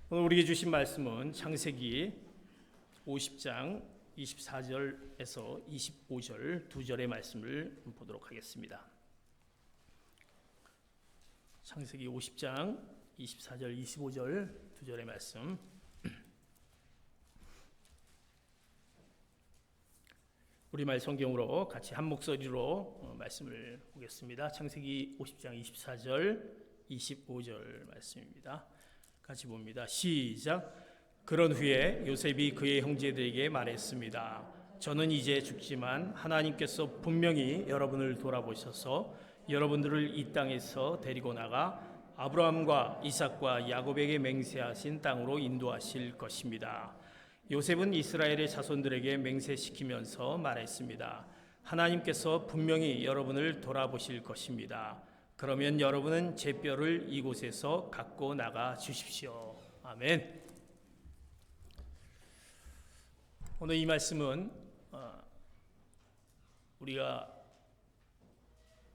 오늘 우리에게 주신 말씀은 창세기 50장 24절에서 25절 두 절의 말씀을 보도록 하겠습니다. 창세기 50장 24절 25절 두 절의 말씀. 우리말 성경으로 같이 한 목소리로 말씀을 보겠습니다. 창세기 50장 24절 25절 말씀입니다. 같이 봅니다. 시작. 그런 후에 요셉이 그의 형제들에게 말했습니다. 저는 이제 죽지만 하나님께서 분명히 여러분을 돌아보셔서 여러분들을 이 땅에서 데리고 나가 아브라함과 이삭과 야곱에게 맹세하신 땅으로 인도하실 것입니다. 요셉은 이스라엘의 자손들에게 맹세시키면서 말했습니다. 하나님께서 분명히 여러분을 돌아보실 것입니다. 그러면 여러분은 제 뼈를 이곳에서 갖고 나가 주십시오. 아멘. 오늘 이 말씀은 우리가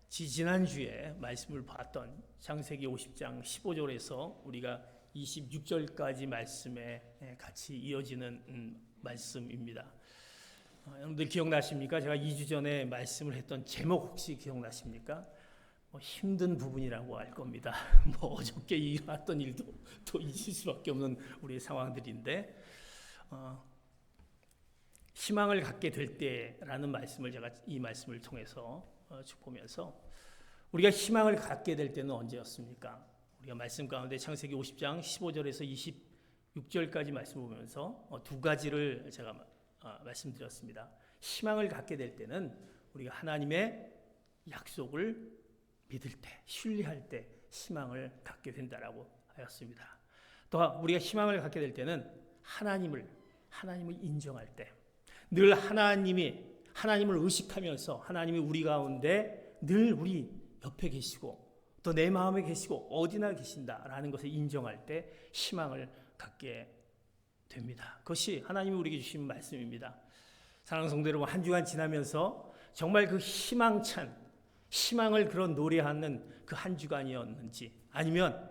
지지난주에 말씀을 봤던 창세기 50장 15절에서 우리가 26절까지 말씀에 같이 이어지는 말씀입니다. 여러분들 기억나십니까? 제가 2주 전에 말씀을 했던 제목 혹시 기억나십니까? 힘든 부분이라고 할 겁니다. 어저께 일어났던 일도 또 있을 수밖에 없는 우리의 상황들인데 희망을 갖게 될 때라는 말씀을 제가 이 말씀을 통해서 쭉 보면서 우리가 희망을 갖게 될 때는 언제였습니까? 우리가 말씀 가운데 창세기 50장 15절에서 26절까지 말씀을 보면서 두 가지를 제가 말씀드렸습니다. 희망을 갖게 될 때는 우리가 하나님의 약속을 믿을 때, 신뢰할 때 희망을 갖게 된다라고 하였습니다. 또 우리가 희망을 갖게 될 때는 하나님을 인정할 때, 늘 하나님을 의식하면서 하나님이 우리 가운데 늘 우리 옆에 계시고 또 내 마음에 계시고 어디나 계신다라는 것을 인정할 때 희망을 갖게 됩니다. 그것이 하나님이 우리에게 주신 말씀입니다. 사랑하는 성도 여러분, 한 주간 지나면서 정말 그 희망을 그런 노래하는 그 한 주간이었는지, 아니면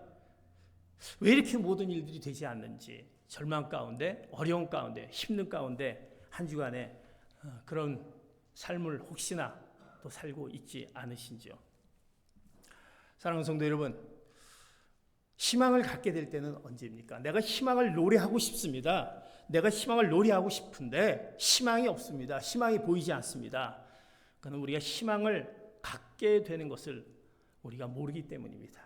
왜 이렇게 모든 일들이 되지 않는지, 절망 가운데, 어려움 가운데, 힘든 가운데 한 주간에 그런 삶을 혹시나 또 살고 있지 않으신지요? 사랑하는 성도 여러분, 희망을 갖게 될 때는 언제입니까? 내가 희망을 노래하고 싶습니다. 내가 희망을 노래하고 싶은데 희망이 없습니다. 희망이 보이지 않습니다. 그는 우리가 희망을 갖게 되는 것을 우리가 모르기 때문입니다.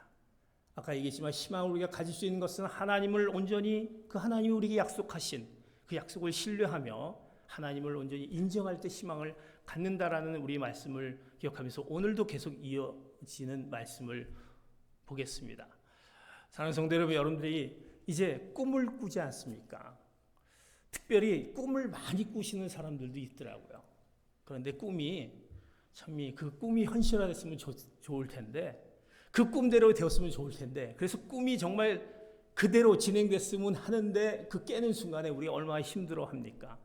아까 얘기했지만 희망을 우리가 가질 수 있는 것은 하나님을 온전히 그 하나님이 우리에게 약속하신 그 약속을 신뢰하며 하나님을 온전히 인정할 때 희망을 갖는다라는 우리 말씀을 기억하면서 오늘도 계속 이어지는 말씀을 보겠습니다. 사랑하는 성도 여러분, 여러분들이 이제 꿈을 꾸지 않습니까? 특별히 꿈을 많이 꾸시는 사람들도 있더라고요. 그런데 그 꿈이 현실화됐으면 좋을 텐데, 그 꿈대로 되었으면 좋을 텐데, 그래서 꿈이 정말 그대로 진행됐으면 하는데 그 깨는 순간에 우리가 얼마나 힘들어합니까?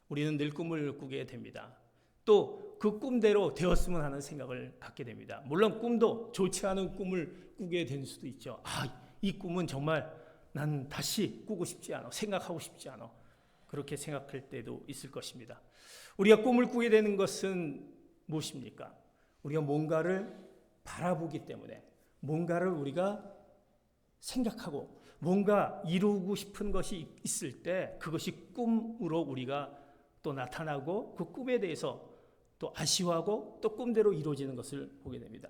우리는 늘 꿈을 꾸게 됩니다. 또 그 꿈대로 되었으면 하는 생각을 갖게 됩니다. 물론 꿈도 좋지 않은 꿈을 꾸게 될 수도 있죠. 이 꿈은 정말 난 다시 꾸고 싶지 않아, 생각하고 싶지 않아, 그렇게 생각할 때도 있을 것입니다. 우리가 꿈을 꾸게 되는 것은 무엇입니까? 우리가 뭔가를 바라보기 때문에, 뭔가를 우리가 생각하고 뭔가 이루고 싶은 것이 있을 때 그것이 꿈으로 우리가 또 나타나고 그 꿈에 대해서 또 아쉬워하고 또 꿈대로 이루어지는 것을 보게 됩니다.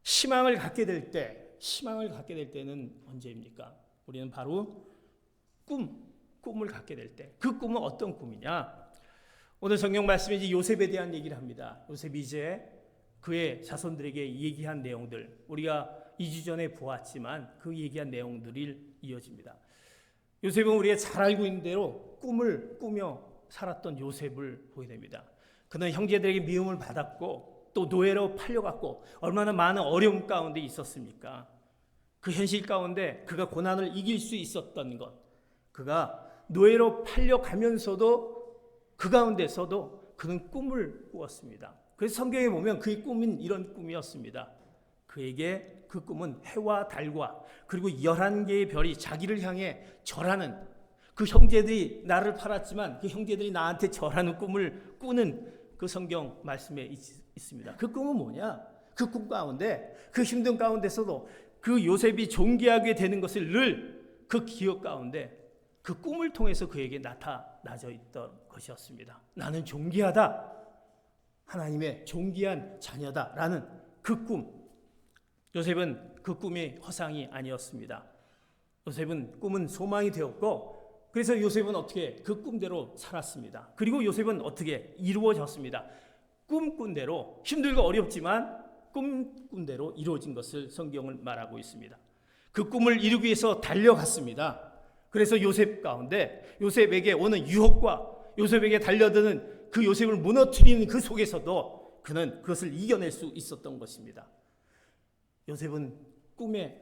희망을 갖게 될 때는 언제입니까? 우리는 바로 꿈을 갖게 될 때. 그 꿈은 어떤 꿈이냐? 오늘 성경 말씀에 이제 요셉에 대한 얘기를 합니다. 요셉이 이제 그의 자손들에게 얘기한 내용들, 우리가 2주 전에 보았지만 그 얘기한 내용들이 이어집니다. 요셉은 우리가 잘 알고 있는 대로 꿈을 꾸며 살았던 요셉을 보게 됩니다. 그는 형제들에게 미움을 받았고 또 노예로 팔려갔고 얼마나 많은 어려움 가운데 있었습니까? 그 현실 가운데 그가 고난을 이길 수 있었던 것, 그가 노예로 팔려가면서도 그 가운데서도 그는 꿈을 꾸었습니다. 그래서 성경에 보면 그의 꿈은 이런 꿈이었습니다. 그에게 그 꿈은 해와 달과 그리고 11개의 별이 자기를 향해 절하는, 그 형제들이 나를 팔았지만 그 형제들이 나한테 절하는 꿈을 꾸는 그 성경 말씀에 있습니다. 그 꿈은 뭐냐? 그 꿈 가운데, 그 힘든 가운데서도 그 요셉이 존귀하게 되는 것을 늘 그 기억 가운데 그 꿈을 통해서 그에게 나타나져 있던 것이었습니다. 나는 존귀하다, 하나님의 존귀한 자녀다라는 그 꿈. 요셉은 그 꿈이 허상이 아니었습니다. 요셉은 꿈은 소망이 되었고, 그래서 요셉은 어떻게 그 꿈대로 살았습니다. 그리고 요셉은 어떻게 이루어졌습니다. 꿈꾼 대로, 힘들고 어렵지만 꿈꾼 대로 이루어진 것을 성경을 말하고 있습니다. 그 꿈을 이루기 위해서 달려갔습니다. 그래서 요셉 가운데 요셉에게 오는 유혹과 요셉에게 달려드는 그 요셉을 무너뜨리는 그 속에서도 그는 그것을 이겨낼 수 있었던 것입니다. 요셉은 꿈을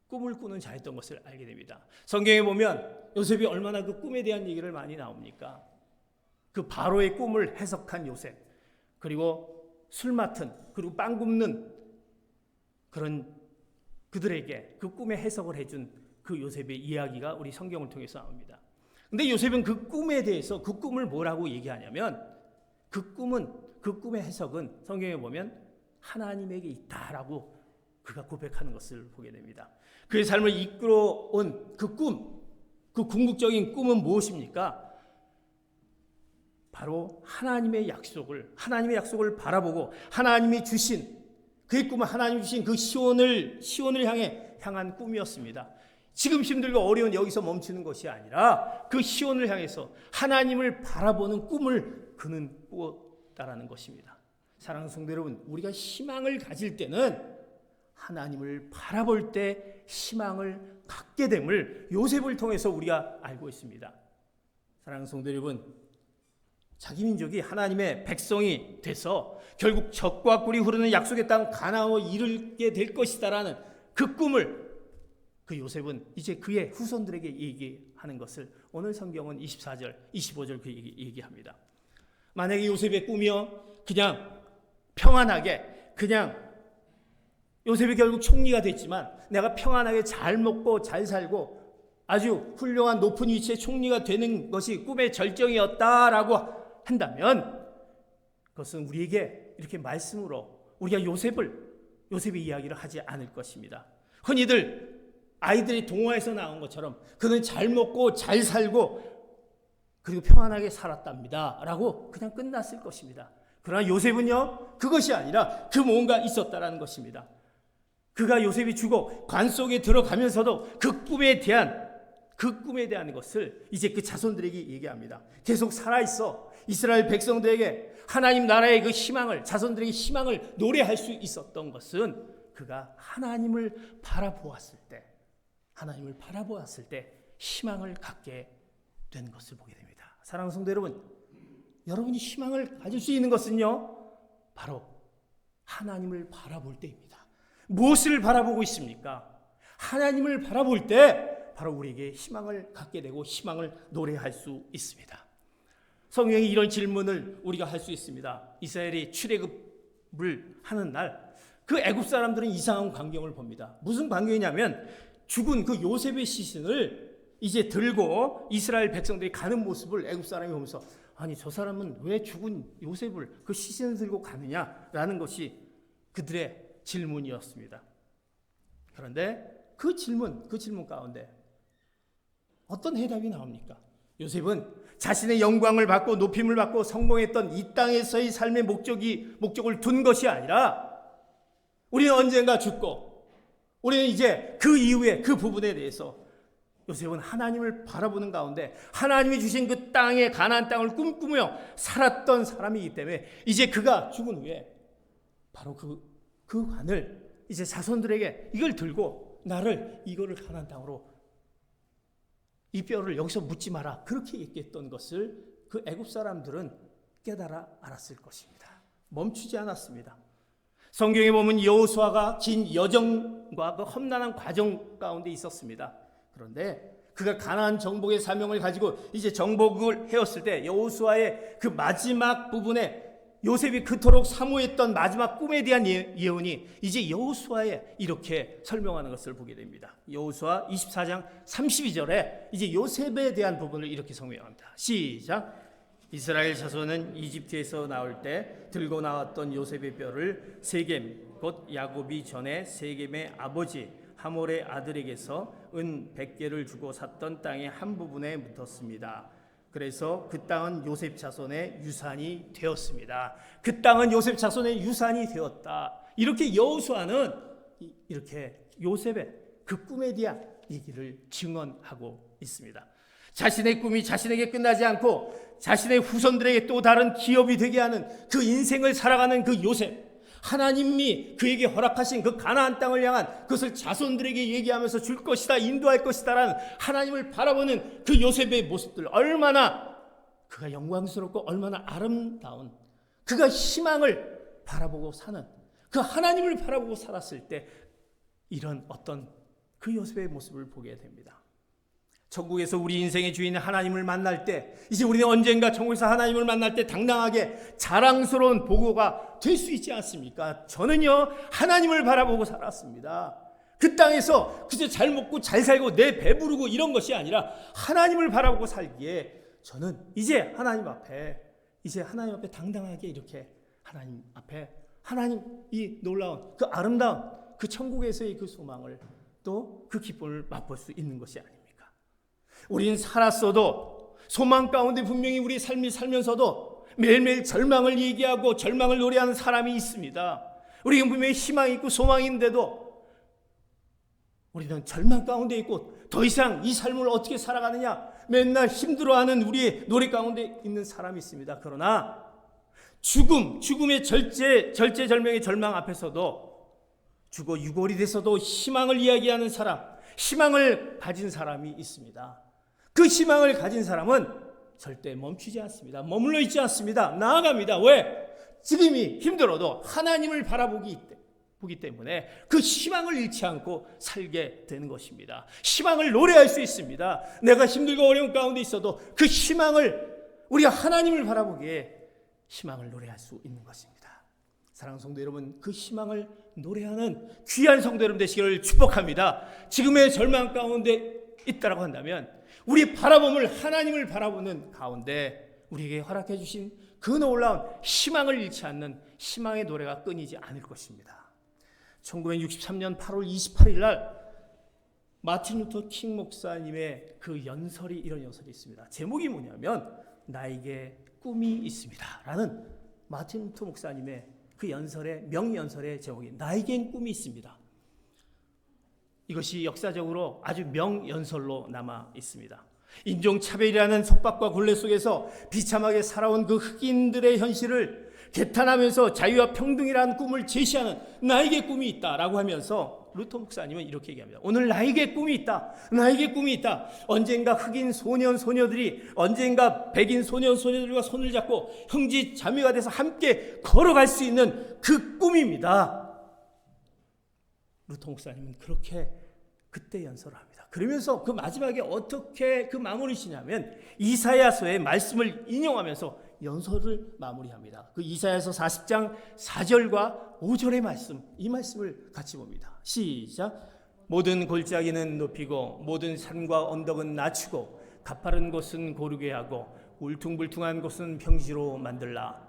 꾸는 자였던 것을 알게 됩니다. 성경에 보면 요셉이 얼마나 그 꿈에 대한 얘기를 많이 나옵니까? 그 바로의 꿈을 해석한 요셉, 그리고 술 맡은, 그리고 빵 굽는 그런 그들에게 그 꿈의 해석을 해준 그 요셉의 이야기가 우리 성경을 통해서 나옵니다. 근데 요셉은 그 꿈에 대해서 그 꿈을 뭐라고 얘기하냐면, 그 꿈의 해석은 성경에 보면 하나님에게 있다라고 그가 고백하는 것을 보게 됩니다. 그의 삶을 이끌어온 그 꿈, 그 궁극적인 꿈은 무엇입니까? 바로 하나님의 약속을 바라보고 하나님이 주신, 그의 꿈은 하나님이 주신 그 시온을 향한 꿈이었습니다. 지금 힘들고 어려운 여기서 멈추는 것이 아니라 그 시온을 향해서 하나님을 바라보는 꿈을 그는 꾸었다라는 것입니다. 사랑하는 성도 여러분, 우리가 희망을 가질 때는 하나님을 바라볼 때 희망을 갖게 됨을 요셉을 통해서 우리가 알고 있습니다. 사랑하는 성도 여러분, 자기 민족이 하나님의 백성이 돼서 결국 젖과 꿀이 흐르는 약속의 땅 가나안에 이르게 될 것이다라는 그 꿈을 그 요셉은 이제 그의 후손들에게 얘기하는 것을 오늘 성경은 24절, 25절 그 얘기합니다. 만약에 요셉의 꿈이요, 그냥 평안하게, 그냥 요셉이 결국 총리가 됐지만 내가 평안하게 잘 먹고 잘 살고 아주 훌륭한 높은 위치의 총리가 되는 것이 꿈의 절정이었다라고 한다면, 그것은 우리에게 이렇게 말씀으로 우리가 요셉의 이야기를 하지 않을 것입니다. 흔히들 아이들이 동화에서 나온 것처럼 그는 잘 먹고 잘 살고 그리고 평안하게 살았답니다 라고 그냥 끝났을 것입니다. 그러나 요셉은요, 그것이 아니라 그 뭔가 있었다라는 것입니다. 그가 요셉이 죽어 관 속에 들어가면서도 그 꿈에 대한 것을 이제 그 자손들에게 얘기합니다. 계속 살아있어 이스라엘 백성들에게 하나님 나라의 그 희망을, 자손들에게 희망을 노래할 수 있었던 것은 그가 하나님을 바라보았을 때 희망을 갖게 된 것을 보게 됩니다. 사랑하는 성도 여러분, 여러분이 희망을 가질 수 있는 것은요, 바로 하나님을 바라볼 때입니다. 무엇을 바라보고 있습니까? 하나님을 바라볼 때 바로 우리에게 희망을 갖게 되고 희망을 노래할 수 있습니다. 성경에 이런 질문을 우리가 할 수 있습니다. 이스라엘이 출애굽을 하는 날 그 애굽 사람들은 이상한 광경을 봅니다. 무슨 광경이냐면 죽은 그 요셉의 시신을 이제 들고 이스라엘 백성들이 가는 모습을 애굽 사람이 보면서, 아니 저 사람은 왜 죽은 요셉을 그 시신을 들고 가느냐라는 것이 그들의 질문이었습니다. 그런데 그 질문 가운데 어떤 해답이 나옵니까? 요셉은 자신의 영광을 받고 높임을 받고 성공했던 이 땅에서의 삶의 목적을 둔 것이 아니라, 우리는 언젠가 죽고 우리는 이제 그 이후에 그 부분에 대해서 요셉은 하나님을 바라보는 가운데 하나님이 주신 그 땅의 가나안 땅을 꿈꾸며 살았던 사람이기 때문에 이제 그가 죽은 후에 바로 그 관을 이제 자손들에게 이걸 들고 이거를 가나안 땅으로, 이 뼈를 여기서 묻지 마라, 그렇게 얘기했던 것을 그 애굽 사람들은 깨달아 알았을 것입니다. 멈추지 않았습니다. 성경에 보면 여호수아가 긴 여정과 그 험난한 과정 가운데 있었습니다. 그런데 그가 가나안 정복의 사명을 가지고 이제 정복을 해왔을 때 여호수아의 그 마지막 부분에 요셉이 그토록 사모했던 마지막 꿈에 대한 예언이 이제 여호수아에 이렇게 설명하는 것을 보게 됩니다. 여호수아 24장 32절에 이제 요셉에 대한 부분을 이렇게 설명합니다. 시작. 이스라엘 자손은 이집트에서 나올 때 들고 나왔던 요셉의 뼈를 세겜 곧 야곱이 전에 세겜의 아버지 하몰의 아들에게서 은 100개를 주고 샀던 땅의 한 부분에 묻었습니다. 그래서 그 땅은 요셉 자손의 유산이 되었습니다. 그 땅은 요셉 자손의 유산이 되었다. 이렇게 여호수아는 이렇게 요셉의 그 꿈에 대한 얘기를 증언하고 있습니다. 자신의 꿈이 자신에게 끝나지 않고 자신의 후손들에게 또 다른 기업이 되게 하는 그 인생을 살아가는 그 요셉, 하나님이 그에게 허락하신 그 가나안 땅을 향한 그것을 자손들에게 얘기하면서 줄 것이다, 인도할 것이다라는 하나님을 바라보는 그 요셉의 모습들, 얼마나 그가 영광스럽고 얼마나 아름다운, 그가 희망을 바라보고 사는, 그 하나님을 바라보고 살았을 때 이런 어떤 그 요셉의 모습을 보게 됩니다. 천국에서 우리 인생의 주인 하나님을 만날 때, 이제 우리는 언젠가 천국에서 하나님을 만날 때 당당하게 자랑스러운 보고가 될 수 있지 않습니까? 저는요, 하나님을 바라보고 살았습니다. 그 땅에서 그저 잘 먹고 잘 살고 내 배부르고 이런 것이 아니라 하나님을 바라보고 살기에 저는 이제 하나님 앞에 당당하게 이렇게 하나님 앞에 하나님 이 놀라운 그 아름다운 그 천국에서의 그 소망을 또 그 기쁨을 맛볼 수 있는 것이 아닙니다. 우리는 살았어도 소망 가운데 분명히 우리 삶이 살면서도 매일매일 절망을 얘기하고 절망을 노래하는 사람이 있습니다. 우리는 분명히 희망이 있고 소망이 있는데도 우리는 절망 가운데 있고 더 이상 이 삶을 어떻게 살아가느냐 맨날 힘들어하는 우리의 노래 가운데 있는 사람이 있습니다. 그러나 죽음의 절제절명의 절망 앞에서도 죽어 유골이 돼서도 희망을 이야기하는 사람, 희망을 가진 사람이 있습니다. 그 희망을 가진 사람은 절대 멈추지 않습니다. 머물러 있지 않습니다. 나아갑니다. 왜? 지금이 힘들어도 하나님을 보기 때문에 그 희망을 잃지 않고 살게 되는 것입니다. 희망을 노래할 수 있습니다. 내가 힘들고 어려운 가운데 있어도 그 희망을, 우리가 하나님을 바라보기에 희망을 노래할 수 있는 것입니다. 사랑하는 성도 여러분, 그 희망을 노래하는 귀한 성도 여러분 되시기를 축복합니다. 지금의 절망 가운데 있다라고 한다면 우리 바라봄을 하나님을 바라보는 가운데 우리에게 허락해 주신 그 놀라운 희망을 잃지 않는 희망의 노래가 끊이지 않을 것입니다. 1963년 8월 28일 날 마틴 루터 킹 목사님의 그 연설이, 이런 연설이 있습니다. 제목이 뭐냐면 나에게 꿈이 있습니다 라는 마틴 루터 목사님의 그 연설의 명연설의 제목이 나에겐 꿈이 있습니다. 이것이 역사적으로 아주 명연설로 남아 있습니다. 인종차별이라는 속박과 굴레 속에서 비참하게 살아온 그 흑인들의 현실을 개탄하면서 자유와 평등이라는 꿈을 제시하는 나에게 꿈이 있다라고 하면서 루터 목사님은 이렇게 얘기합니다. 오늘 나에게 꿈이 있다. 나에게 꿈이 있다. 언젠가 흑인 소년 소녀들이 언젠가 백인 소년 소녀들과 손을 잡고 형제 자매가 돼서 함께 걸어갈 수 있는 그 꿈입니다. 루터 목사님은 그렇게 그때 연설을 합니다. 그러면서 그 마지막에 어떻게 그 마무리시냐면 이사야서의 말씀을 인용하면서 연설을 마무리합니다. 그 이사야서 40장 4절과 5절의 말씀, 이 말씀을 같이 봅니다. 시작. 모든 골짜기는 높이고 모든 산과 언덕은 낮추고 가파른 곳은 고르게 하고 울퉁불퉁한 곳은 평지로 만들라.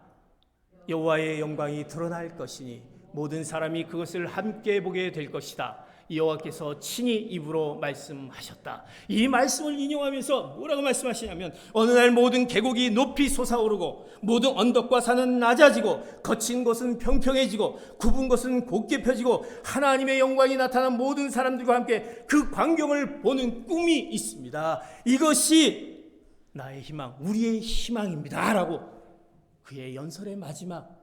여호와의 영광이 드러날 것이니 모든 사람이 그것을 함께 보게 될 것이다. 여호와께서 친히 입으로 말씀하셨다. 이 말씀을 인용하면서 뭐라고 말씀하시냐면 어느 날 모든 계곡이 높이 솟아오르고 모든 언덕과 산은 낮아지고 거친 곳은 평평해지고 굽은 곳은 곧게 펴지고 하나님의 영광이 나타난 모든 사람들과 함께 그 광경을 보는 꿈이 있습니다. 이것이 나의 희망, 우리의 희망입니다 라고 그의 연설의 마지막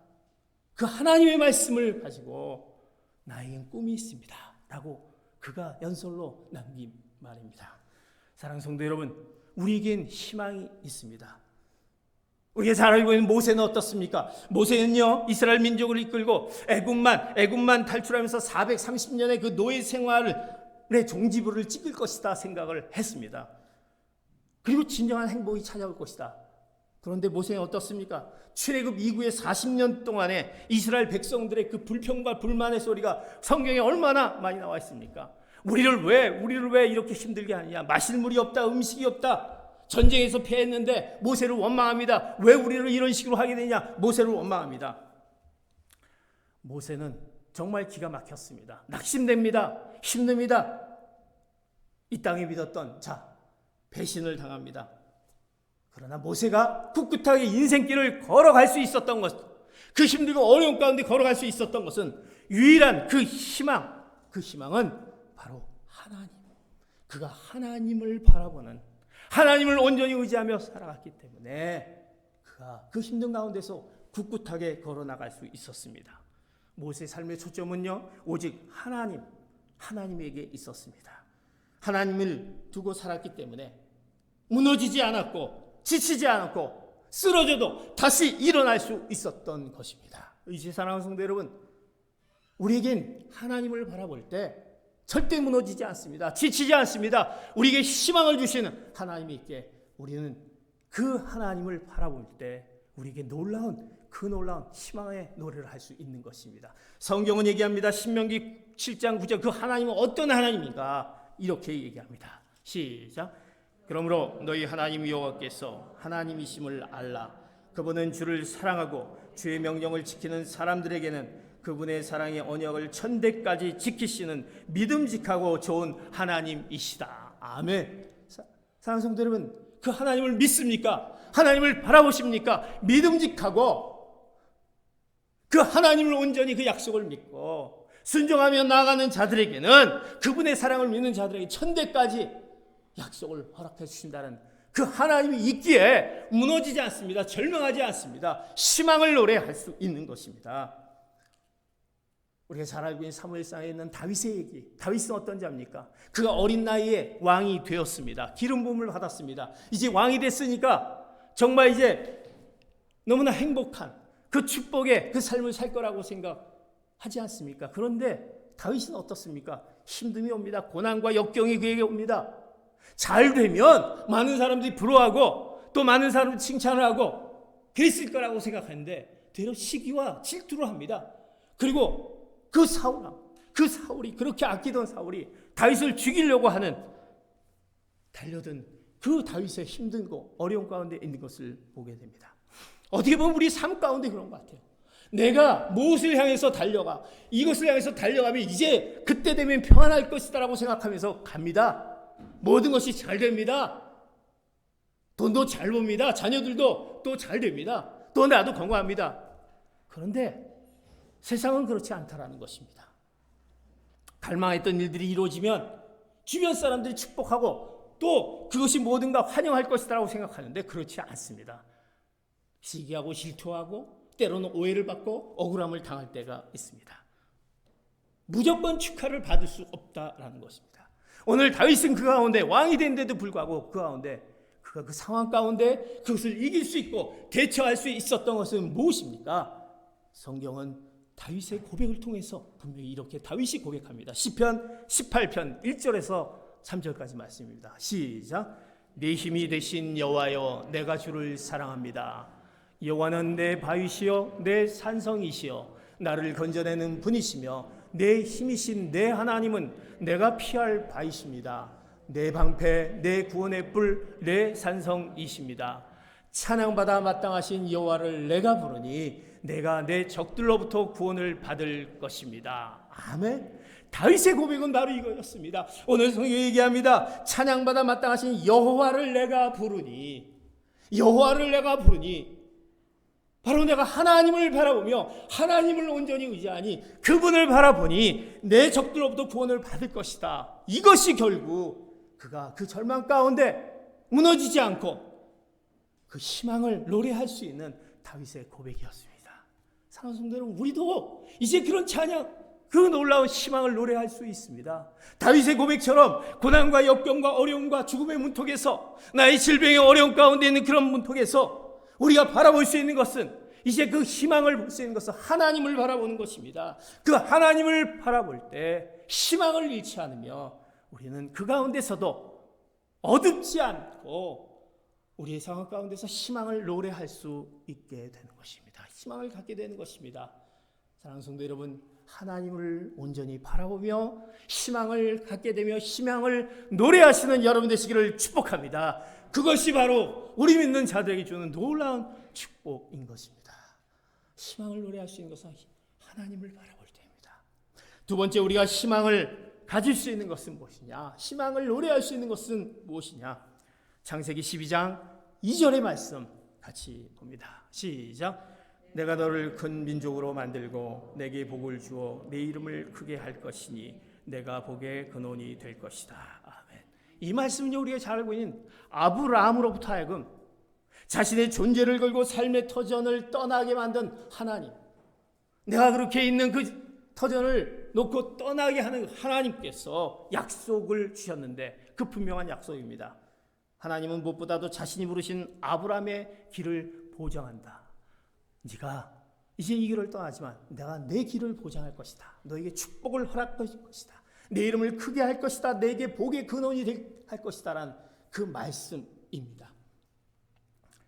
그 하나님의 말씀을 가지고 나에겐 꿈이 있습니다 라고 그가 연설로 남긴 말입니다. 사랑하는 성도 여러분, 우리에겐 희망이 있습니다. 우리가 잘 알고 있는 모세는 어떻습니까? 모세는요, 이스라엘 민족을 이끌고 애굽만 탈출하면서 430년의 그 노예 생활의 종지부를 찍을 것이다 생각을 했습니다. 그리고 진정한 행복이 찾아올 것이다. 그런데 모세는 어떻습니까? 출애굽 이후에 40년 동안에 이스라엘 백성들의 그 불평과 불만의 소리가 성경에 얼마나 많이 나와 있습니까? 우리를 왜 이렇게 힘들게 하느냐? 마실 물이 없다, 음식이 없다. 전쟁에서 패했는데 모세를 원망합니다. 왜 우리를 이런 식으로 하게 되냐? 모세를 원망합니다. 모세는 정말 기가 막혔습니다. 낙심됩니다. 힘듭니다. 이 땅에 믿었던 배신을 당합니다. 그러나 모세가 꿋꿋하게 인생길을 걸어갈 수 있었던 것, 그 힘들고 어려운 가운데 걸어갈 수 있었던 것은 유일한 그 희망은 바로 하나님. 그가 하나님을 바라보는, 하나님을 온전히 의지하며 살아갔기 때문에 그가 그 힘든 가운데서 꿋꿋하게 걸어나갈 수 있었습니다. 모세의 삶의 초점은요, 오직 하나님에게 있었습니다. 하나님을 두고 살았기 때문에 무너지지 않았고 지치지 않았고 쓰러져도 다시 일어날 수 있었던 것입니다. 이제 사랑하는 성도 여러분, 우리에겐 하나님을 바라볼 때 절대 무너지지 않습니다. 지치지 않습니다. 우리에게 희망을 주시는 하나님이 있기에 우리는 그 하나님을 바라볼 때 우리에게 놀라운 희망의 노래를 할 수 있는 것입니다. 성경은 얘기합니다. 신명기 7장 9절, 그 하나님은 어떤 하나님인가? 이렇게 얘기합니다. 시작. 그러므로 너희 하나님 여호와께서 하나님이심을 알라. 그분은 주를 사랑하고 주의 명령을 지키는 사람들에게는 그분의 사랑의 언약을 천대까지 지키시는 믿음직하고 좋은 하나님이시다. 아멘. 사랑하는 성도 여러분, 그 하나님을 믿습니까? 하나님을 바라보십니까? 믿음직하고 그 하나님을 온전히 그 약속을 믿고 순종하며 나아가는 자들에게는, 그분의 사랑을 믿는 자들에게 천대까지 약속을 허락해 주신다는 그 하나님이 있기에 무너지지 않습니다. 절망하지 않습니다. 희망을 노래할 수 있는 것입니다. 우리가 잘 알고 있는 사무엘상에 있는 다윗의 얘기. 다윗은 어떤 자입니까? 그가 어린 나이에 왕이 되었습니다. 기름 부음을 받았습니다. 이제 왕이 됐으니까 정말 이제 너무나 행복한 그 축복의 그 삶을 살 거라고 생각하지 않습니까? 그런데 다윗은 어떻습니까? 힘듦이 옵니다. 고난과 역경이 그에게 옵니다. 잘 되면 많은 사람들이 부러워하고 또 많은 사람들이 칭찬을 하고 그랬을 거라고 생각하는데 되려 시기와 질투를 합니다. 그리고 그 사울이 그렇게 아끼던 사울이 다윗을 죽이려고 하는 달려든 그 다윗의 힘든고 어려운 가운데 있는 것을 보게 됩니다. 어떻게 보면 우리 삶 가운데 그런 것 같아요. 내가 무엇을 향해서 달려가, 이것을 향해서 달려가면 이제 그때 되면 평안할 것이다라고 생각하면서 갑니다. 모든 것이 잘 됩니다. 돈도 잘 봅니다. 자녀들도 또 잘 됩니다. 또 나도 건강합니다. 그런데 세상은 그렇지 않다라는 것입니다. 갈망했던 일들이 이루어지면 주변 사람들이 축복하고 또 그것이 뭐든가 환영할 것이라고 생각하는데 그렇지 않습니다. 시기하고 질투하고 때로는 오해를 받고 억울함을 당할 때가 있습니다. 무조건 축하를 받을 수 없다라는 것입니다. 오늘 다윗은 그 가운데 왕이 된데도 불구하고 그 가운데 그가 그 상황 가운데 그것을 이길 수 있고 대처할 수 있었던 것은 무엇입니까? 성경은 다윗의 고백을 통해서 분명히 이렇게 다윗이 고백합니다. 시편 18편 1절에서 3절까지 말씀입니다. 시작. 내 힘이 되신 여호와여, 내가 주를 사랑합니다. 여호와는 내 바위시여 내 산성이시여 나를 건져내는 분이시며 내 힘이신 내 하나님은 내가 피할 바이십니다. 내 방패 내 구원의 뿔 내 산성이십니다. 찬양받아 마땅하신 여호와를 내가 부르니 내가 내 적들로부터 구원을 받을 것입니다. 아멘. 다윗의 고백은 바로 이거였습니다. 오늘 성경이 얘기합니다. 찬양받아 마땅하신 여호와를 내가 부르니, 여호와를 내가 부르니 바로 내가 하나님을 바라보며 하나님을 온전히 의지하니 그분을 바라보니 내 적들로부터 구원을 받을 것이다. 이것이 결국 그가 그 절망 가운데 무너지지 않고 그 희망을 노래할 수 있는 다윗의 고백이었습니다. 사랑하는 성도 여러분, 우리도 이제 그런 찬양, 그 놀라운 희망을 노래할 수 있습니다. 다윗의 고백처럼 고난과 역경과 어려움과 죽음의 문턱에서, 나의 질병의 어려움 가운데 있는 그런 문턱에서 우리가 바라볼 수 있는 것은, 이제 그 희망을 볼 수 있는 것은 하나님을 바라보는 것입니다. 그 하나님을 바라볼 때 희망을 잃지 않으며 우리는 그 가운데서도 어둡지 않고 우리의 상황 가운데서 희망을 노래할 수 있게 되는 것입니다. 희망을 갖게 되는 것입니다. 사랑하는 성도 여러분, 하나님을 온전히 바라보며 희망을 갖게 되며 희망을 노래하시는 여러분 되시기를 축복합니다. 그것이 바로 우리 믿는 자들에게 주는 놀라운 축복인 것입니다. 희망을 노래할 수 있는 것은 하나님을 바라볼 때입니다. 두 번째, 우리가 희망을 가질 수 있는 것은 무엇이냐? 희망을 노래할 수 있는 것은 무엇이냐? 창세기 12장 2절의 말씀 같이 봅니다. 시작. 내가 너를 큰 민족으로 만들고 내게 복을 주어 내 이름을 크게 할 것이니 내가 복의 근원이 될 것이다. 아멘. 이 말씀은요, 우리가 잘 알고 있는 아브라함으로부터 하여금 자신의 존재를 걸고 삶의 터전을 떠나게 만든 하나님, 내가 그렇게 있는 그 터전을 놓고 떠나게 하는 하나님께서 약속을 주셨는데 그 분명한 약속입니다. 하나님은 무엇보다도 자신이 부르신 아브라함의 길을 보장한다. 네가 이제 이 길을 떠나지만 내가 내 길을 보장할 것이다. 너에게 축복을 허락할 것이다. 내 이름을 크게 할 것이다. 내게 복의 근원이 할 것이다. 라는 그 말씀입니다.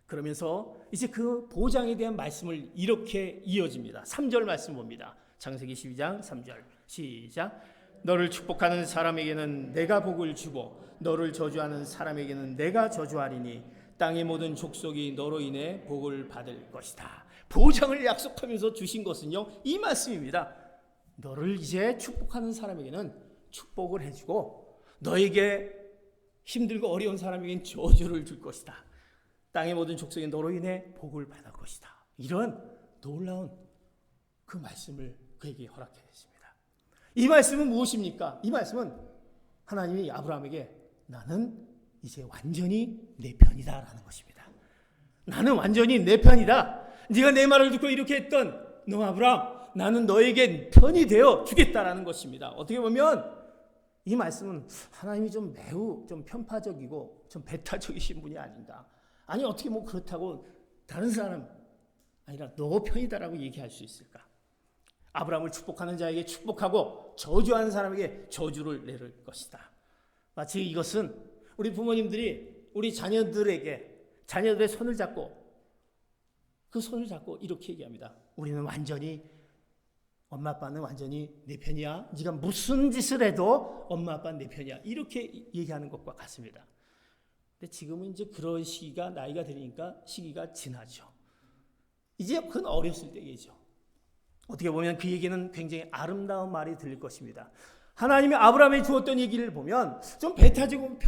그러면서 이제 그 보장에 대한 말씀을 이렇게 이어집니다. 3절 말씀 봅니다. 창세기 12장 3절 시작. 너를 축복하는 사람에게는 내가 복을 주고 너를 저주하는 사람에게는 내가 저주하리니 땅의 모든 족속이 너로 인해 복을 받을 것이다. 보장을 약속하면서 주신 것은요, 이 말씀입니다. 너를 이제 축복하는 사람에게는 축복을 해주고 너에게 힘들고 어려운 사람에게는 저주를 줄 것이다. 땅의 모든 족속이 너로 인해 복을 받을 것이다. 이런 놀라운 그 말씀을 그에게 허락해 주십니다. 이 말씀은 무엇입니까? 이 말씀은 하나님이 아브라함에게 나는 이제 완전히 내 편이다 라는 것입니다. 나는 완전히 내 편이다. 네가 내 말을 듣고 이렇게 했던 너 아브라함, 나는 너에게 편이 되어 주겠다라는 것입니다. 어떻게 보면 이 말씀은 하나님이 좀 매우 좀 편파적이고 좀 배타적이신 분이 아닌가. 아니 어떻게 뭐 그렇다고 다른 사람 아니라 너 편이다라고 얘기할 수 있을까? 아브라함을 축복하는 자에게 축복하고 저주하는 사람에게 저주를 내릴 것이다. 마치 이것은 우리 부모님들이 우리 자녀들의 손을 잡고 그 손을 잡고 이렇게 얘기합니다. 우리는 완전히 엄마 아빠는 완전히 내 편이야. 네가 무슨 짓을 해도 엄마 아빠는 내 편이야. 이렇게 얘기하는 것과 같습니다. 근데 지금은 이제 그런 시기가 나이가 들으니까 시기가 지나죠. 이제 그건 어렸을 때이죠. 어떻게 보면 그 얘기는 굉장히 아름다운 말이 들릴 것입니다. 하나님이 아브라함에 주었던 얘기를 보면 좀 배타적이고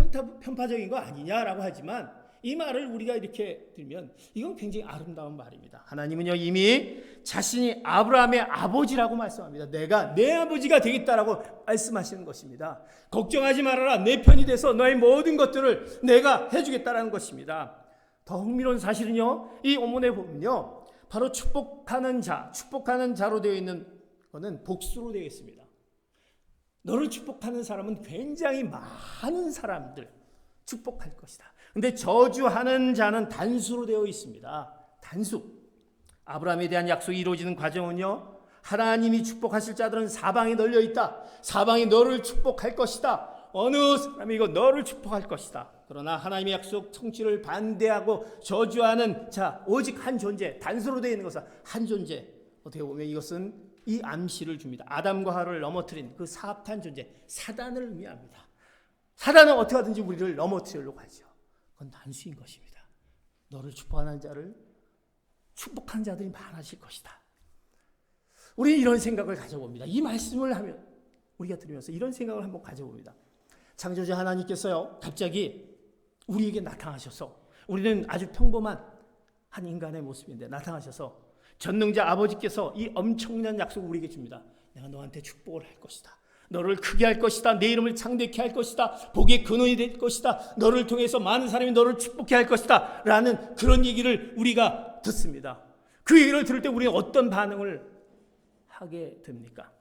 편파적인 거 아니냐라고 하지만 이 말을 우리가 이렇게 들으면 이건 굉장히 아름다운 말입니다. 하나님은요 이미 자신이 아브라함의 아버지라고 말씀합니다. 내가 내 아버지가 되겠다라고 말씀하시는 것입니다. 걱정하지 말아라. 내 편이 돼서 너의 모든 것들을 내가 해주겠다라는 것입니다. 더 흥미로운 사실은요, 이 본문에 보면요, 바로 축복하는 자로 되어 있는 것은 복수로 되어 있습니다. 너를 축복하는 사람은 굉장히 많은 사람들 축복할 것이다. 근데 저주하는 자는 단수로 되어 있습니다. 단수. 아브라함에 대한 약속이 이루어지는 과정은요, 하나님이 축복하실 자들은 사방에 널려 있다. 사방이 너를 축복할 것이다. 어느 사람이 이거 너를 축복할 것이다. 그러나 하나님의 약속 성취를 반대하고 저주하는 자, 오직 한 존재, 단수로 되어 있는 것은 한 존재. 어떻게 보면 이것은 이 암시를 줍니다. 아담과 하와를 넘어뜨린 그 사악한 존재, 사단을 의미합니다. 사단은 어떻게 하든지 우리를 넘어뜨리려고 하죠. 그건 단수인 것입니다. 너를 축복하는 자를 축복하는 자들이 많아질 것이다. 우리 이런 생각을 가져봅니다. 이 말씀을 하면 우리가 들으면서 이런 생각을 한번 가져봅니다. 창조자 하나님께서요, 갑자기 우리에게 나타나셔서, 우리는 아주 평범한 한 인간의 모습인데 나타나셔서 전능자 아버지께서 이 엄청난 약속을 우리에게 줍니다. 내가 너한테 축복을 할 것이다. 너를 크게 할 것이다. 내 이름을 창대케 할 것이다. 복의 근원이 될 것이다. 너를 통해서 많은 사람이 너를 축복케 할 것이다. 라는 그런 얘기를 우리가 듣습니다. 그 얘기를 들을 때 우리는 어떤 반응을 하게 됩니까?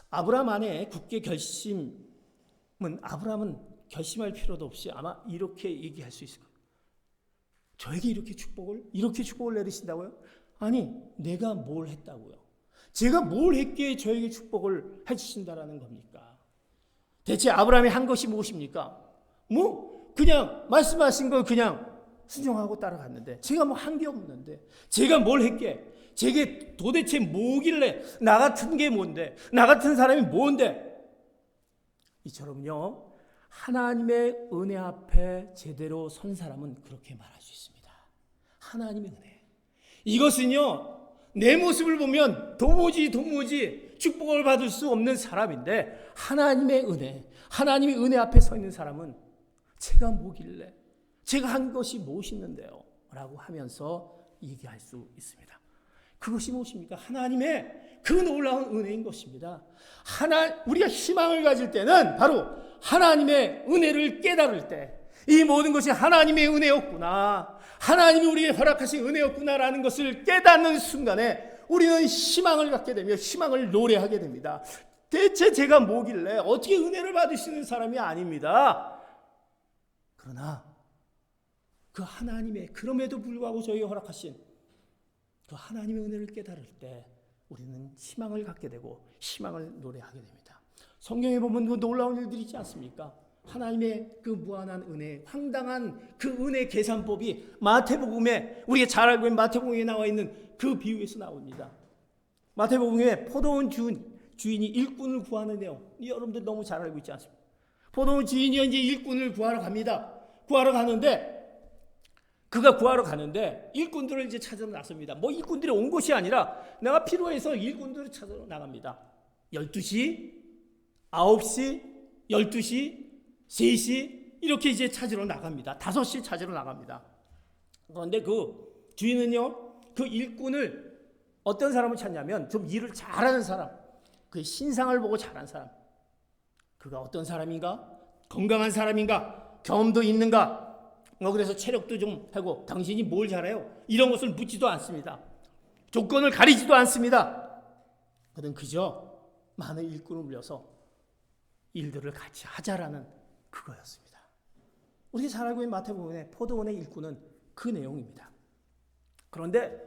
아브라함 안에 굳게 아브라함은 결심할 필요도 없이 아마 이렇게 얘기할 수 있을 거예요. 저에게 이렇게 축복을 내리신다고요? 아니, 내가 뭘 했다고요? 제가 뭘 했기에 저에게 축복을 해주신다라는 겁니까? 대체 아브라함이 한 것이 무엇입니까? 그냥 말씀하신 걸 그냥 순종하고 따라갔는데 제가 뭐 한 게 없는데 제가 뭘 했게? 제게 도대체 뭐길래 나 같은 게 뭔데? 나 같은 사람이 뭔데? 이처럼요. 하나님의 은혜 앞에 제대로 선 사람은 그렇게 말할 수 있습니다. 하나님의 은혜. 이것은요. 내 모습을 보면 도무지 축복을 받을 수 없는 사람인데 하나님의 은혜, 하나님의 은혜 앞에 서 있는 사람은 제가 뭐길래? 제가 한 것이 무엇있는데요? 라고 하면서 얘기할 수 있습니다. 그것이 무엇입니까? 하나님의 그 놀라운 은혜인 것입니다. 우리가 희망을 가질 때는 바로 하나님의 은혜를 깨달을 때, 이 모든 것이 하나님의 은혜였구나, 하나님이 우리에게 허락하신 은혜였구나라는 것을 깨닫는 순간에 우리는 희망을 갖게 되며 희망을 노래하게 됩니다. 대체 제가 뭐길래 어떻게 은혜를 받을 수 있는 사람이 아닙니다. 그러나 그 하나님의, 그럼에도 불구하고 저에게 허락하신 그 하나님의 은혜를 깨달을 때 우리는 희망을 갖게 되고 희망을 노래하게 됩니다. 성경에 보면 그 놀라운 일들이 있지 않습니까? 하나님의 그 무한한 은혜, 황당한 그 은혜 계산법이 마태복음에, 우리가 잘 알고 있는 마태복음에 나와 있는 그 비유에서 나옵니다. 마태복음에 포도원 주인이 일꾼을 구하는 내용, 여러분들 너무 잘 알고 있지 않습니까? 포도원 주인이 이제 일꾼을 구하러 갑니다. 그가 구하러 가는데 일꾼들을 이제 찾으러 나섭니다. 뭐 일꾼들이 온 것이 아니라 내가 필요해서 일꾼들을 찾으러 나갑니다. 12시, 9시, 12시, 3시 이렇게 이제 찾으러 나갑니다. 5시 찾으러 나갑니다. 그런데 그 주인은요, 그 일꾼을 어떤 사람을 찾냐면 좀 일을 잘하는 사람, 그 신상을 보고 잘하는 사람. 그가 어떤 사람인가? 건강한 사람인가? 경험도 있는가? 그래서 체력도 좀 하고, 당신이 뭘 잘해요? 이런 것을 묻지도 않습니다. 조건을 가리지도 않습니다. 그는 그저 많은 일꾼을 불려서 일들을 같이 하자라는 그거였습니다. 우리가 잘 알고 있는 마태복음의 포도원의 일꾼은 그 내용입니다. 그런데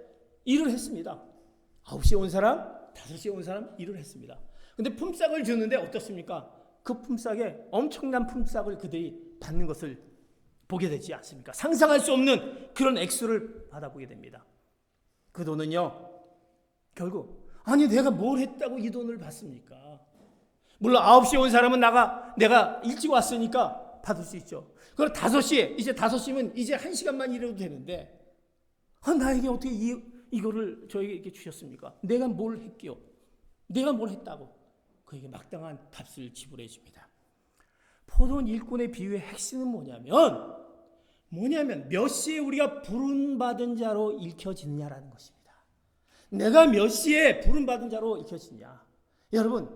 일을 했습니다. 9시에 온 사람, 5시에 온 사람 일을 했습니다. 근데 품삯을 주는데 어떻습니까? 그 품삯에 엄청난 품삯을 그들이 받는 것을 보게 되지 않습니까? 상상할 수 없는 그런 액수를 받아보게 됩니다. 그 돈은요, 결국 아니 내가 뭘 했다고 이 돈을 받습니까? 물론 9시에 온 사람은 내가 일찍 왔으니까 받을 수 있죠. 그럼 5시에, 이제 5시면 이제 1시간만 일해도 되는데 나에게 어떻게 이거를 저에게 주셨습니까? 내가 뭘 했기요? 내가 뭘 했다고 그에게 마땅한 값을 지불해 줍니다. 포도원 일꾼의 비유의 핵심은 뭐냐면 몇 시에 우리가 부름받은 자로 읽혀지느냐라는 것입니다. 내가 몇 시에 부름받은 자로 읽혀지냐. 여러분,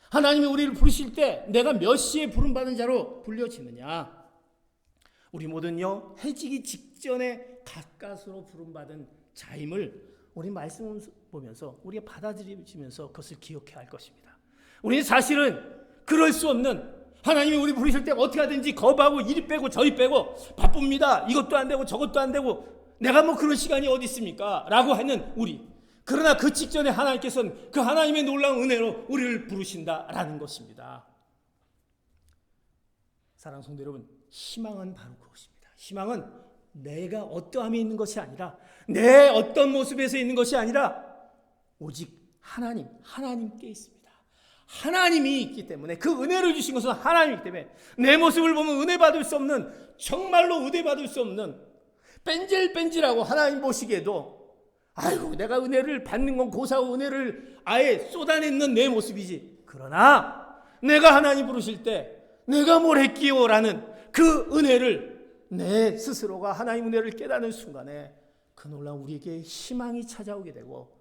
하나님이 우리를 부르실 때 내가 몇 시에 부름받은 자로 불려지느냐. 우리 모두는요, 해지기 직전에 가까스로 부름받은 자임을 우리 말씀을 보면서 우리가 받아들이면서 그것을 기억해야 할 것입니다. 우리는 사실은 그럴 수 없는, 하나님이 우리 부르실 때 어떻게 하든지 거부하고 이리 빼고 저리 빼고 바쁩니다. 이것도 안 되고 저것도 안 되고 내가 뭐 그런 시간이 어디 있습니까? 라고 하는 우리. 그러나 그 직전에 하나님께서는 그 하나님의 놀라운 은혜로 우리를 부르신다라는 것입니다. 사랑하는 성도 여러분, 희망은 바로 그것입니다. 희망은 내가 어떠함에 있는 것이 아니라, 내 어떤 모습에서 있는 것이 아니라 오직 하나님께 있습니다. 하나님이 있기 때문에, 그 은혜를 주신 것은 하나님이기 때문에 내 모습을 보면 은혜 받을 수 없는, 정말로 은혜 받을 수 없는 뺀질뺀질하고 하나님 보시기에도 아이고 내가 은혜를 받는 건 고사하고 은혜를 아예 쏟아내는 내 모습이지. 그러나 내가 하나님 부르실 때 내가 뭘 했기요? 라는 그 은혜를, 내 스스로가 하나님 은혜를 깨닫는 순간에 그 놀라운 우리에게 희망이 찾아오게 되고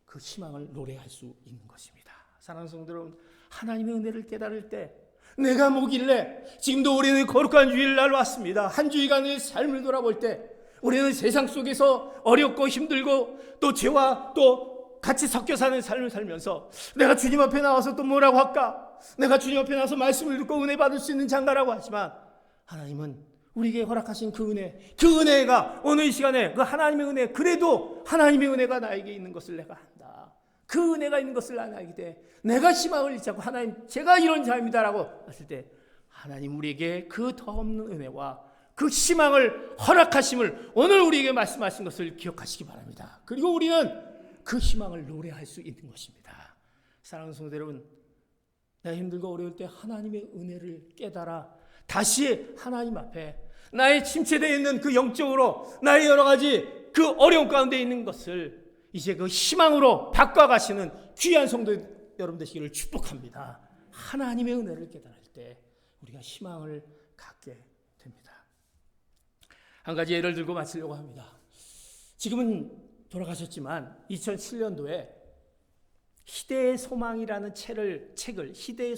그 희망을 노래할 수 있는 것입니다. 사랑하는 성도 여러분, 하나님의 은혜를 깨달을 때 내가 뭐길래, 지금도 우리는 거룩한 주일날 왔습니다. 한 주일간의 삶을 돌아볼 때 우리는 세상 속에서 어렵고 힘들고 또 죄와 또 같이 섞여 사는 삶을 살면서 내가 주님 앞에 나와서 또 뭐라고 할까? 내가 주님 앞에 나와서 말씀을 듣고 은혜 받을 수 있는 자인가라고 하지만, 하나님은 우리에게 허락하신 그 은혜가 오늘 이 시간에 그 하나님의 은혜, 그래도 하나님의 은혜가 나에게 있는 것을 내가 한다. 그 은혜가 있는 것을 나에게 돼 내가 희망을 잃지 않고 하나님 제가 이런 자입니다라고 했을 때 하나님 우리에게 그 더없는 은혜와 그 희망을 허락하심을 오늘 우리에게 말씀하신 것을 기억하시기 바랍니다. 그리고 우리는 그 희망을 노래할 수 있는 것입니다. 사랑하는 성도 여러분, 내가 힘들고 어려울 때 하나님의 은혜를 깨달아 다시 하나님 앞에 나의 침체되어 있는 그 영적으로 나의 여러 가지 그 어려움 가운데 있는 것을 이제 그 희망으로 바꿔가시는 귀한 성도 여러분 되시기를 축복합니다. 하나님의 은혜를 깨달을 때 우리가 희망을 갖게 됩니다. 한 가지 예를 들고 마치려고 합니다. 지금은 돌아가셨지만 2007년도에 희대의 소망이라는 책을 희대의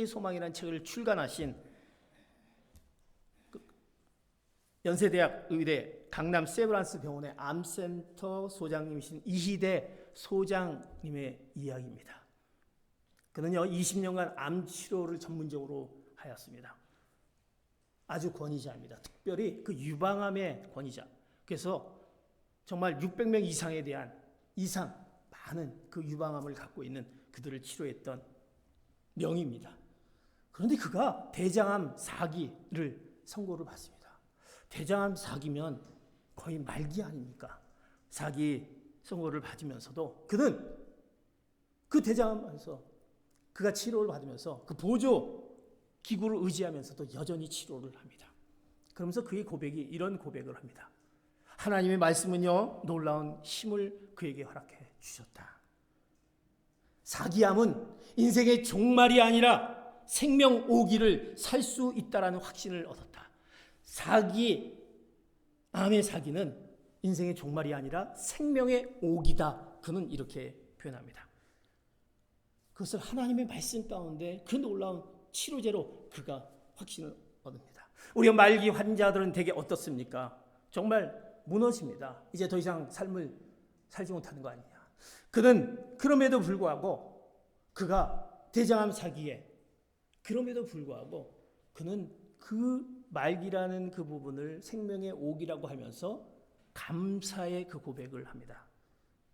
소망이라는 책을 출간하신 연세대학 의대 강남 세브란스 병원의 암센터 소장님이신 이희대 소장님의 이야기입니다. 그는요 20년간 암 치료를 전문적으로 하였습니다. 아주 권위자입니다. 특별히 그 유방암의 권위자. 그래서 정말 600명 이상에 대한 많은 그 유방암을 갖고 있는 그들을 치료했던 명의입니다. 그런데 그가 대장암 4기를 선고를 받습니다. 대장암 4기면 거의 말기 아닙니까? 4기 선고를 받으면서도 그는 그 대장암에서 그가 치료를 받으면서 그 보조 기구를 의지하면서도 여전히 치료를 합니다. 그러면서 그의 고백이 이런 고백을 합니다. 하나님의 말씀은요 놀라운 힘을 그에게 허락해 주셨다. 4기암은 인생의 종말이 아니라 생명 5기를 살 수 있다라는 확신을 얻었다. 암의 4기는 인생의 종말이 아니라 생명의 5기다. 그는 이렇게 표현합니다. 그것을 하나님의 말씀 가운데 그 놀라운 치료제로 그가 확신을 얻습니다. 우리가 말기 환자들은 되게 어떻습니까? 정말 무너집니다. 이제 더 이상 삶을 살지 못하는 거 아니냐. 그는 그럼에도 불구하고 그가 대장암 4기에 그럼에도 불구하고 그는 그 말기라는 그 부분을 생명의 5기라고 하면서 감사의 그 고백을 합니다.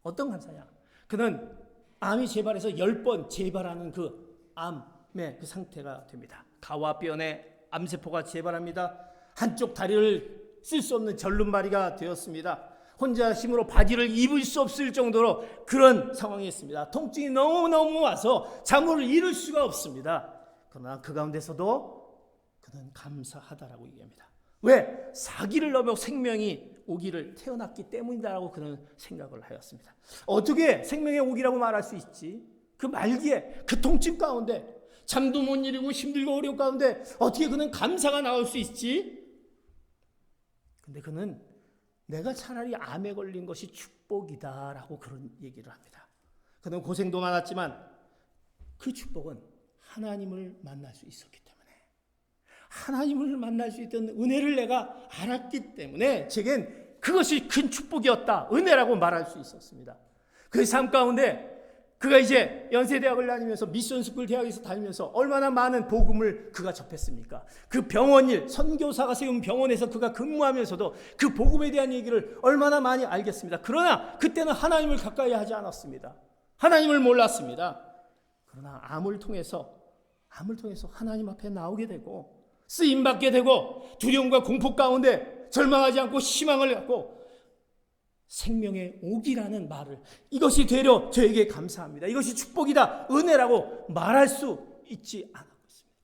어떤 감사냐? 그는 암이 재발해서 10번 재발하는 그 암의 그 상태가 됩니다. 가와 뼈에 암세포가 재발합니다. 한쪽 다리를 쓸 수 없는 절름발이가 되었습니다. 혼자 힘으로 바지를 입을 수 없을 정도로 그런 상황이었습니다. 통증이 너무너무 와서 잠을 이룰 수가 없습니다. 그러나 그 가운데서도 그는 감사하다라고 얘기합니다. 왜? 4기를 넘어 생명이 5기를 태어났기 때문이다라고 그는 생각을 하였습니다. 어떻게 생명의 5기라고 말할 수 있지? 그 말기에 그 통증 가운데 잠도 못 이루고 힘들고 어려운 가운데 어떻게 그는 감사가 나올 수 있지? 근데 그는 내가 차라리 암에 걸린 것이 축복이다라고 그런 얘기를 합니다. 그는 고생도 많았지만 그 축복은 하나님을 만날 수 있었기 때문에 하나님을 만날 수 있던 은혜를 내가 알았기 때문에 제겐 그것이 큰 축복이었다. 은혜라고 말할 수 있었습니다. 그 삶 가운데 그가 이제 연세대학을 다니면서 미션스쿨 대학에서 다니면서 얼마나 많은 복음을 그가 접했습니까? 그 병원일, 선교사가 세운 병원에서 그가 근무하면서도 그 복음에 대한 얘기를 얼마나 많이 알겠습니다. 그러나 그때는 하나님을 가까이 하지 않았습니다. 하나님을 몰랐습니다. 그러나 암을 통해서 하나님 앞에 나오게 되고 쓰임받게 되고 두려움과 공포 가운데 절망하지 않고 희망을 갖고 생명의 5기라는 말을 이것이 되려 저에게 감사합니다. 이것이 축복이다. 은혜라고 말할 수 있지 않았고 있습니다.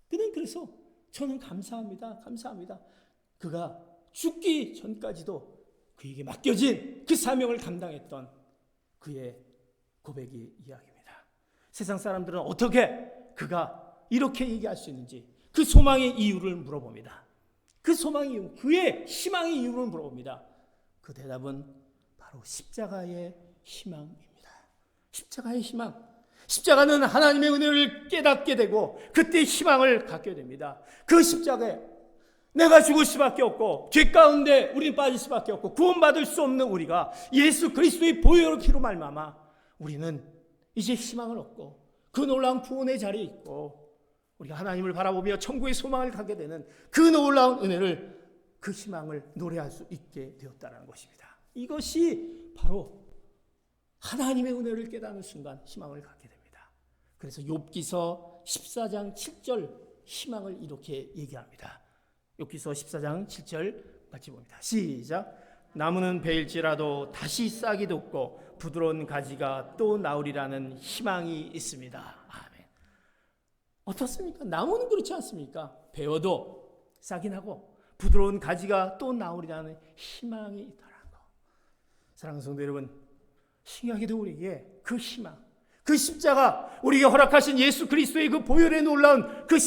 그는 그래서 저는 감사합니다. 그가 죽기 전까지도 그에게 맡겨진 그 사명을 감당했던 그의 고백이 이야기입니다. 세상 사람들은 어떻게 그가 이렇게 얘기할 수 있는지 그 소망의 이유를 물어봅니다. 그 소망의 이유, 그의 희망의 이유를 물어봅니다. 그 대답은 바로 십자가의 희망입니다. 십자가의 희망. 십자가는 하나님의 은혜를 깨닫게 되고 그때 희망을 갖게 됩니다. 그 십자가에 내가 죽을 수밖에 없고 죄 가운데 우리는 빠질 수밖에 없고 구원받을 수 없는 우리가 예수 그리스도의 보혈의 피로 말미암아 우리는 이제 희망을 얻고 그 놀라운 구원의 자리에 있고 우리가 하나님을 바라보며 천국의 소망을 갖게 되는 그 놀라운 은혜를 그 희망을 노래할 수 있게 되었다는 것입니다. 이것이 바로 하나님의 은혜를 깨닫는 순간 희망을 갖게 됩니다. 그래서 욥기서 14장 7절 희망을 이렇게 얘기합니다. 욥기서 14장 7절 같이 봅니다. 시작. 나무는 베일지라도 다시 싹이 돋고 부드러운 가지가 또 나오리라는 희망이 있습니다. 아멘. 어떻습니까? 나무는 그렇지 않습니까? 베어도 싹이 나고 부드러운 가지가 또 나오리라는 희망이 있다는 거. 사랑하는 성도 여러분, 신기하게도 우리에게 그 희망, 그 십자가, 우리에게 허락하신 예수 그리스도의 그 보혈에 놀라운 그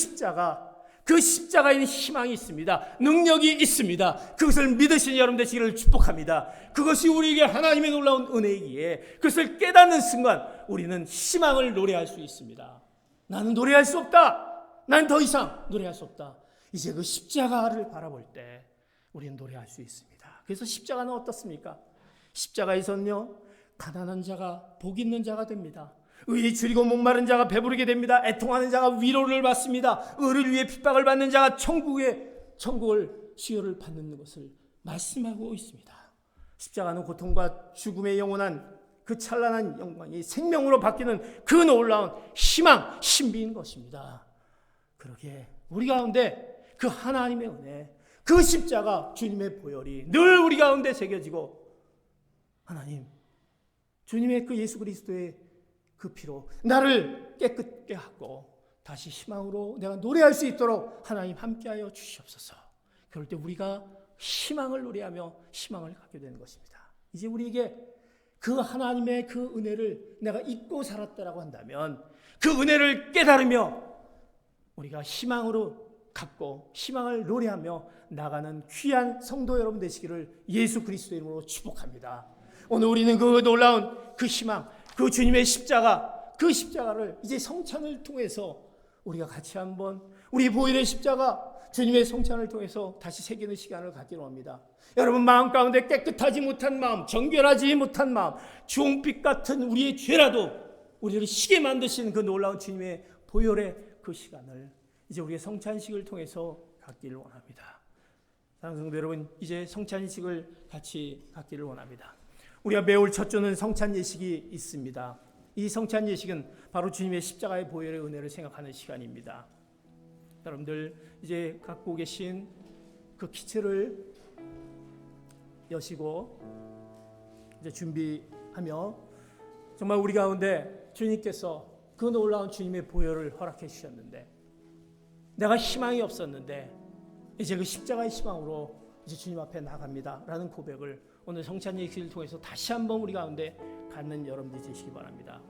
십자가에는 희망이 있습니다. 능력이 있습니다. 그것을 믿으시는 여러분 되시기를 축복합니다. 그것이 우리에게 하나님의 놀라운 은혜이기에 그것을 깨닫는 순간 우리는 희망을 노래할 수 있습니다. 나는 노래할 수 없다. 난 더 이상 노래할 수 없다. 이제 그 십자가를 바라볼 때 우리는 노래할 수 있습니다. 그래서 십자가는 어떻습니까? 십자가에서는요, 가난한 자가 복 있는 자가 됩니다. 의에 줄이고 목마른 자가 배부르게 됩니다. 애통하는 자가 위로를 받습니다. 의를 위해 핍박을 받는 자가 천국을 수여를 받는 것을 말씀하고 있습니다. 십자가는 고통과 죽음의 영원한 그 찬란한 영광이 생명으로 바뀌는 그 놀라운 희망, 신비인 것입니다. 그러기에 우리 가운데 그 하나님의 은혜, 그 십자가, 주님의 보혈이 늘 우리 가운데 새겨지고, 하나님, 주님의 그 예수 그리스도의 그 피로 나를 깨끗게 하고 다시 희망으로 내가 노래할 수 있도록 하나님 함께하여 주시옵소서. 그럴 때 우리가 희망을 노래하며 희망을 갖게 되는 것입니다. 이제 우리에게 그 하나님의 그 은혜를 내가 잊고 살았다라고 한다면 그 은혜를 깨달으며 우리가 희망으로 갖고 희망을 노래하며 나가는 귀한 성도 여러분 되시기를 예수 그리스도의 이름으로 축복합니다. 오늘 우리는 그 놀라운 그 희망, 그 주님의 십자가, 그 십자가를 이제 성찬을 통해서 우리가 같이 한번 우리 보혈의 십자가, 주님의 성찬을 통해서 다시 새기는 시간을 갖기로 합니다. 여러분 마음 가운데 깨끗하지 못한 마음, 정결하지 못한 마음, 주홍빛 같은 우리의 죄라도 우리를 희게 만드신 그 놀라운 주님의 보혈의 그 시간을 이제 우리의 성찬식을 통해서 갖기를 원합니다. 사랑하는 성도 여러분, 이제 성찬식을 같이 갖기를 원합니다. 우리가 매월 첫 주는 성찬 예식이 있습니다. 이 성찬 예식은 바로 주님의 십자가의 보혈의 은혜를 생각하는 시간입니다. 여러분들 이제 갖고 계신 그 키트를 여시고 이제 준비하며 정말 우리 가운데 주님께서 그 놀라운 주님의 보혈을 허락해 주셨는데 내가 희망이 없었는데 이제 그 십자가의 희망으로 이제 주님 앞에 나갑니다 라는 고백을 오늘 성찬 예식을 통해서 다시 한번 우리 가운데 갖는 여러분들이 되시기 바랍니다.